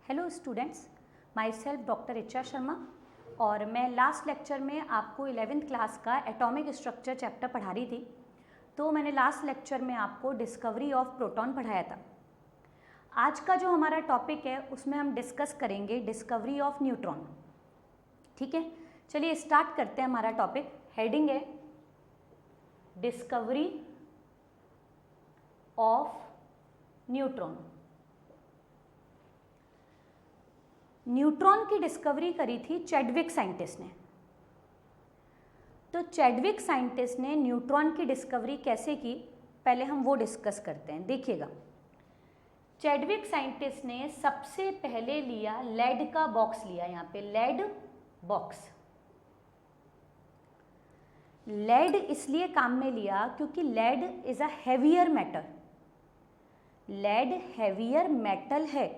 Hello students, my self doctor HR. Sharma और मैं last lecture में आपको 11th क्लास का एटॉमिक स्ट्रक्चर चैप्टर पढ़ा रही थी। तो मैंने लास्ट लेक्चर में आपको डिस्कवरी ऑफ प्रोटॉन पढ़ाया था। आज का जो हमारा टॉपिक है उसमें हम डिस्कस करेंगे डिस्कवरी ऑफ न्यूट्रॉन। ठीक है, चलिए स्टार्ट करते हैं। हमारा टॉपिक हेडिंग है डिस्कवरी ऑफ न्यूट्रॉन। न्यूट्रॉन की डिस्कवरी करी थी चैडविक साइंटिस्ट ने। तो चैडविक साइंटिस्ट ने न्यूट्रॉन की डिस्कवरी कैसे की, पहले हम वो डिस्कस करते हैं। देखिएगा, चैडविक साइंटिस्ट ने सबसे पहले लिया लेड का बॉक्स लिया। यहाँ पे लेड बॉक्स, लेड इसलिए काम में लिया क्योंकि lead is a heavier metal. Lead heavier metal है,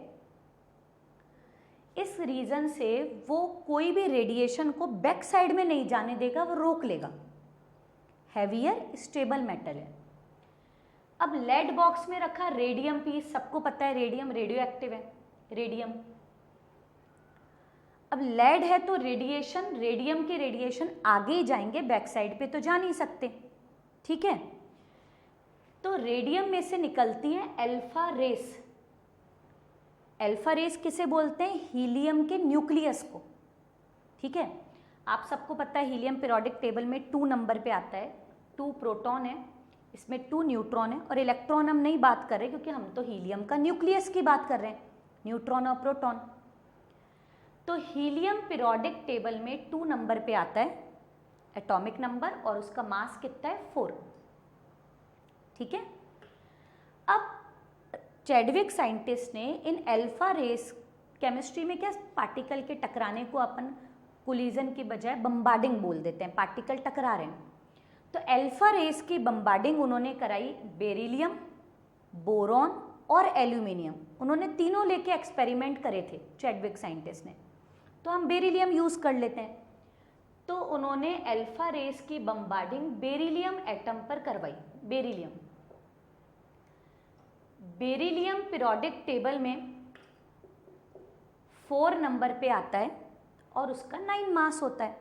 इस रीजन से वो कोई भी रेडिएशन को बैक साइड में नहीं जाने देगा, वो रोक लेगा। हैवियर स्टेबल मेटल है। अब लेड बॉक्स में रखा रेडियम पीस, सबको पता है रेडियम रेडियो एक्टिव है। रेडियम, अब लेड है तो रेडिएशन, रेडियम के रेडिएशन आगे ही जाएंगे, बैक साइड पे तो जा नहीं सकते। ठीक है, तो रेडियम में से निकलती है अल्फा रेस। अल्फा रेस किसे बोलते हैं? हीलियम के न्यूक्लियस को। ठीक है, आप सबको पता है हीलियम पीरियोडिक टेबल में 2 नंबर पे आता है। 2 प्रोटॉन है, इसमें 2 न्यूट्रॉन है और इलेक्ट्रॉन हम नहीं बात कर रहे क्योंकि हम तो हीलियम का न्यूक्लियस की बात कर रहे हैं, न्यूट्रॉन और प्रोटॉन। तो हीलियम पीरियोडिक टेबल में 2 नंबर पे आता है एटॉमिक नंबर और उसका मास कितना है? 4। ठीक है, अब चैडविक साइंटिस्ट ने इन अल्फा रेस, केमिस्ट्री में क्या पार्टिकल के टकराने को अपन कोलिजन की बजाय बम्बार्डिंग बोल देते हैं, पार्टिकल टकरा रहे हैं। तो अल्फा रेस की बम्बार्डिंग उन्होंने कराई बेरिलियम, बोरॉन और एल्यूमिनियम। उन्होंने तीनों लेके एक्सपेरिमेंट करे थे चैडविक साइंटिस्ट ने। तो हम बेरिलियम यूज कर लेते हैं। तो उन्होंने अल्फा रेस की बम्बार्डिंग बेरिलियम एटम पर करवाई। बेरिलियम पीरियोडिक टेबल में 4 नंबर पे आता है और उसका 9 मास होता है।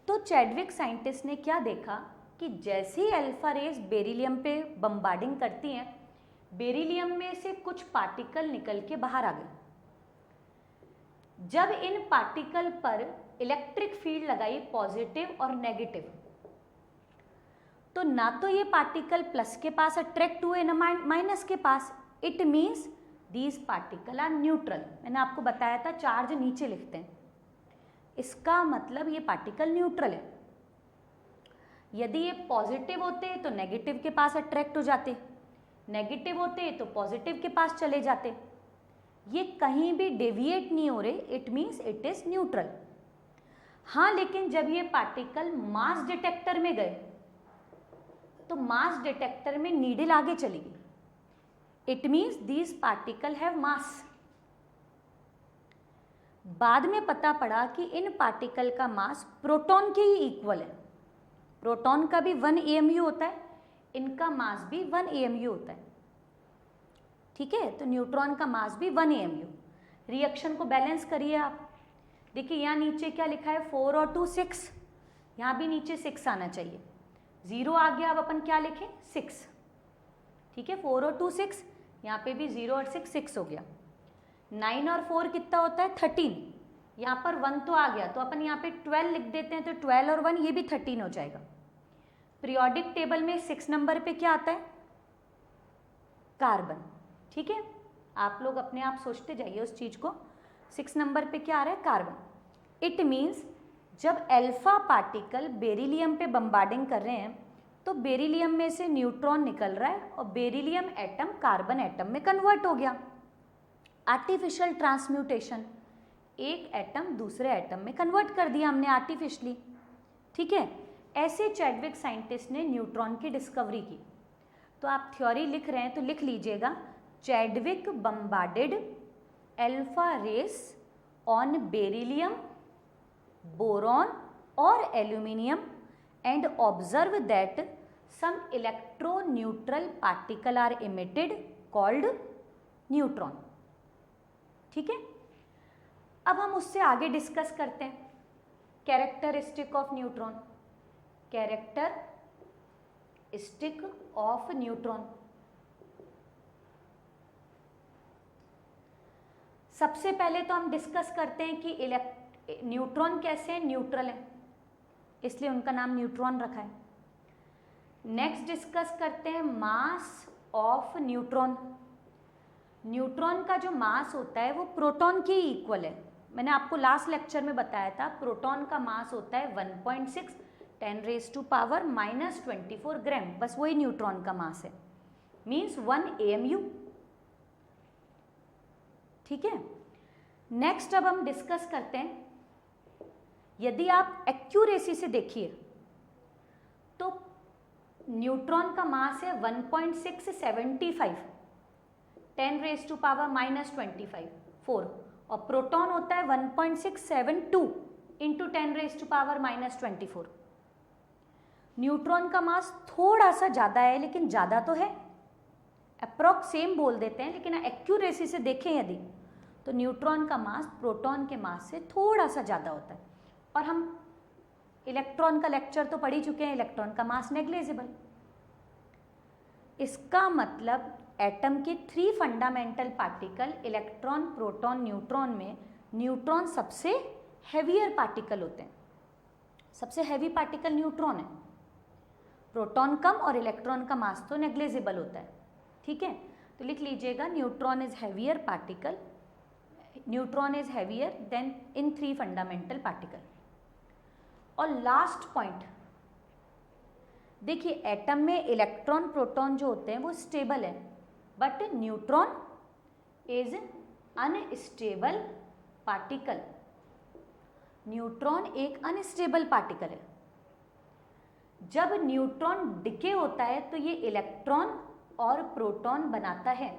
तो चैडविक साइंटिस्ट ने क्या देखा कि जैसे ही अल्फा रेस बेरिलियम पे बम्बार्डिंग करती हैं, बेरिलियम में से कुछ पार्टिकल निकल के बाहर आ गए। जब इन पार्टिकल पर इलेक्ट्रिक फील्ड लगाई पॉजिटिव और नेगेटिव, तो ना तो ये पार्टिकल प्लस के पास अट्रैक्ट हुए ना माइनस के पास। It means these particle are neutral. मैंने आपको बताया था चार्ज नीचे लिखते हैं, इसका मतलब ये पार्टिकल न्यूट्रल है। यदि ये पॉजिटिव होते तो नेगेटिव के पास अट्रैक्ट हो जाते, नेगेटिव होते तो पॉजिटिव के पास चले जाते। ये कहीं भी डेविएट नहीं हो रहे, it means it is neutral. हाँ, लेकिन जब ये पार्टिकल मास डिटेक्टर में गए तो मास डिटेक्टर में नीडल आगे चली गई। It means these particle have मास। बाद में पता पड़ा कि इन पार्टिकल का मास प्रोटॉन के ही इक्वल है। प्रोटॉन का भी 1 AMU होता है, इनका मास भी 1 AMU होता है। ठीक है, तो न्यूट्रॉन का मास भी 1 AMU। रिएक्शन को बैलेंस करिए आप। देखिए यहाँ नीचे क्या लिखा है? 4 और 2 6। यहाँ भी नीचे 6 आना चाहिए। 0 आ गया, अब अपन क्या लिखें? 6। ठीक है, 4 और 2 6, यहाँ पे भी 0 और 6 हो गया। 9 और 4 कितना होता है? 13। यहाँ पर 1 तो आ गया, तो अपन यहाँ पे 12 लिख देते हैं, तो 12 और 1 ये भी 13 हो जाएगा। पीरियोडिक टेबल में 6 नंबर पे क्या आता है? कार्बन। ठीक है, आप लोग अपने आप सोचते जाइए उस चीज को। 6 नंबर पे क्या आ रहा है? कार्बन। इट मीन्स जब अल्फा पार्टिकल बेरिलियम पे बम्बार्डिंग कर रहे हैं तो बेरिलियम में से न्यूट्रॉन निकल रहा है और बेरिलियम एटम कार्बन एटम में कन्वर्ट हो गया। आर्टिफिशियल ट्रांसम्यूटेशन, एक एटम दूसरे एटम में कन्वर्ट कर दिया हमने आर्टिफिशियली। ठीक है, ऐसे चैडविक साइंटिस्ट ने न्यूट्रॉन की डिस्कवरी की। तो आप थ्योरी लिख रहे हैं तो लिख लीजिएगा, Chadwick bombarded alpha rays on beryllium, boron और aluminium and observe that some electroneutral particle are emitted called neutron. ठीक है, अब हम उससे आगे डिस्कस करते हैं characteristic of neutron. Characteristic of neutron, सबसे पहले तो हम डिस्कस करते हैं कि न्यूट्रॉन कैसे हैं, न्यूट्रल है, इसलिए उनका नाम न्यूट्रॉन रखा है। नेक्स्ट डिस्कस करते हैं मास ऑफ न्यूट्रॉन। न्यूट्रॉन का जो मास होता है वो प्रोटॉन के इक्वल है। मैंने आपको लास्ट लेक्चर में बताया था प्रोटॉन का मास होता है 1.6 10⁻⁻24 ग्राम, बस वही न्यूट्रॉन का मास है, मीन्स 1 AMU। ठीक है, नेक्स्ट अब हम डिस्कस करते हैं, यदि आप एक्यूरेसी से देखिए तो न्यूट्रॉन का मास है 1.675 10⁻⁻25 4, और प्रोटॉन होता है 1.672 इंटू 10⁻⁻24। न्यूट्रॉन का मास थोड़ा सा ज़्यादा है, लेकिन ज़्यादा तो है, अप्रॉक्स सेम बोल देते हैं, लेकिन एक्यूरेसी से देखें यदि तो न्यूट्रॉन का मास प्रोटॉन के मास से थोड़ा सा ज़्यादा होता है। और हम इलेक्ट्रॉन का लेक्चर तो पढ़ ही चुके हैं, इलेक्ट्रॉन का मास नेग्लिजिबल। इसका मतलब एटम के 3 fundamental particle electron, proton, neutron में न्यूट्रॉन सबसे हैवियर पार्टिकल होते हैं। सबसे हैवी पार्टिकल न्यूट्रॉन है, प्रोटॉन कम और इलेक्ट्रॉन का मास तो नेग्लिजिबल होता है। ठीक है, तो लिख लीजिएगा neutron is heavier particle, neutron is heavier then in 3 fundamental particle. और लास्ट पॉइंट देखिए, एटम में इलेक्ट्रॉन प्रोटॉन जो होते हैं वो स्टेबल है, but neutron is unstable particle. Neutron एक अनस्टेबल पार्टिकल है। जब न्यूट्रॉन डिके होता है तो ये इलेक्ट्रॉन और प्रोटॉन बनाता है,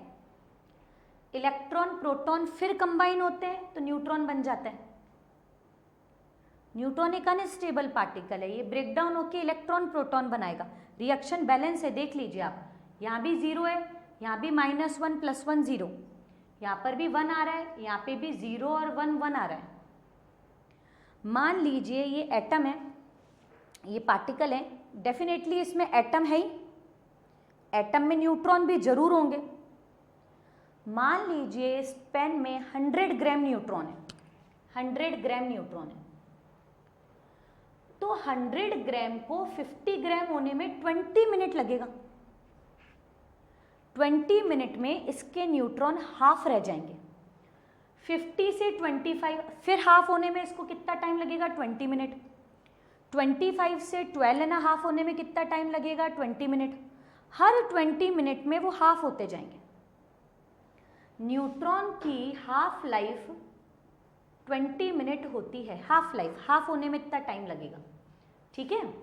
इलेक्ट्रॉन प्रोटॉन फिर कंबाइन होते हैं तो न्यूट्रॉन बन जाता है। न्यूट्रॉन एक अनस्टेबल पार्टिकल है, ये ब्रेक डाउन होकर इलेक्ट्रॉन प्रोटॉन बनाएगा। रिएक्शन बैलेंस है, देख लीजिए आप, यहाँ भी 0 है, यहाँ भी -1 + 1 0, यहाँ पर भी 1 आ रहा है, यहाँ पे भी 0 और 1 1 आ रहा है। मान लीजिए ये एटम है, ये पार्टिकल है, डेफिनेटली इसमें एटम है ही, एटम में न्यूट्रॉन भी जरूर होंगे। मान लीजिए इस पेन में 100 ग्राम न्यूट्रॉन है, 100 ग्राम न्यूट्रॉन है, तो 100 ग्राम को 50 ग्राम होने में 20 मिनट लगेगा। 20 मिनट में इसके न्यूट्रॉन हाफ रह जाएंगे। 50 से 25 फिर हाफ होने में इसको कितना टाइम लगेगा, 20 मिनट। 25 से 12.5 होने में कितना टाइम लगेगा, 20 मिनट। हर 20 मिनट में वो हाफ होते जाएंगे। न्यूट्रॉन की हाफ लाइफ 20 मिनट होती है, हाफ लाइफ, हाफ होने में इतना टाइम लगेगा। ठीक है,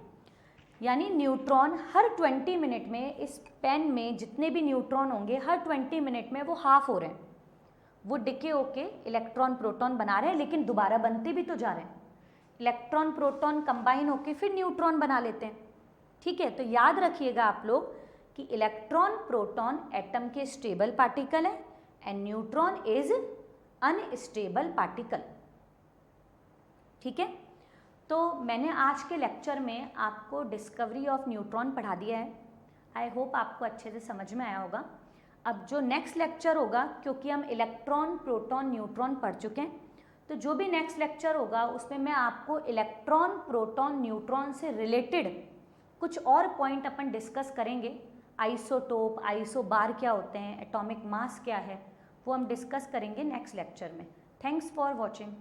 यानी न्यूट्रॉन हर 20 मिनट में, इस पेन में जितने भी न्यूट्रॉन होंगे हर 20 मिनट में वो हाफ हो रहे हैं, वो डिके होके इलेक्ट्रॉन प्रोटॉन बना रहे हैं, लेकिन दोबारा बनते भी तो जा रहे हैं। इलेक्ट्रॉन प्रोटॉन कंबाइन होके फिर न्यूट्रॉन बना लेते हैं। ठीक है, तो याद रखिएगा आप लोग कि इलेक्ट्रॉन प्रोटॉन एटम के स्टेबल पार्टिकल है and neutron is unstable particle. ठीक है, तो मैंने आज के लेक्चर में आपको डिस्कवरी ऑफ न्यूट्रॉन पढ़ा दिया है। आई होप आपको अच्छे से समझ में आया होगा। अब जो नेक्स्ट लेक्चर होगा, क्योंकि हम इलेक्ट्रॉन, प्रोटॉन, न्यूट्रॉन पढ़ चुके हैं, तो जो भी नेक्स्ट लेक्चर होगा उसमें मैं आपको इलेक्ट्रॉन, प्रोटॉन, न्यूट्रॉन से रिलेटेड कुछ और पॉइंट अपन डिस्कस करेंगे। आइसोटोप, आइसोबार क्या होते हैं, एटॉमिक मास क्या है, वो हम डिस्कस करेंगे नेक्स्ट लेक्चर में। Thanks for watching.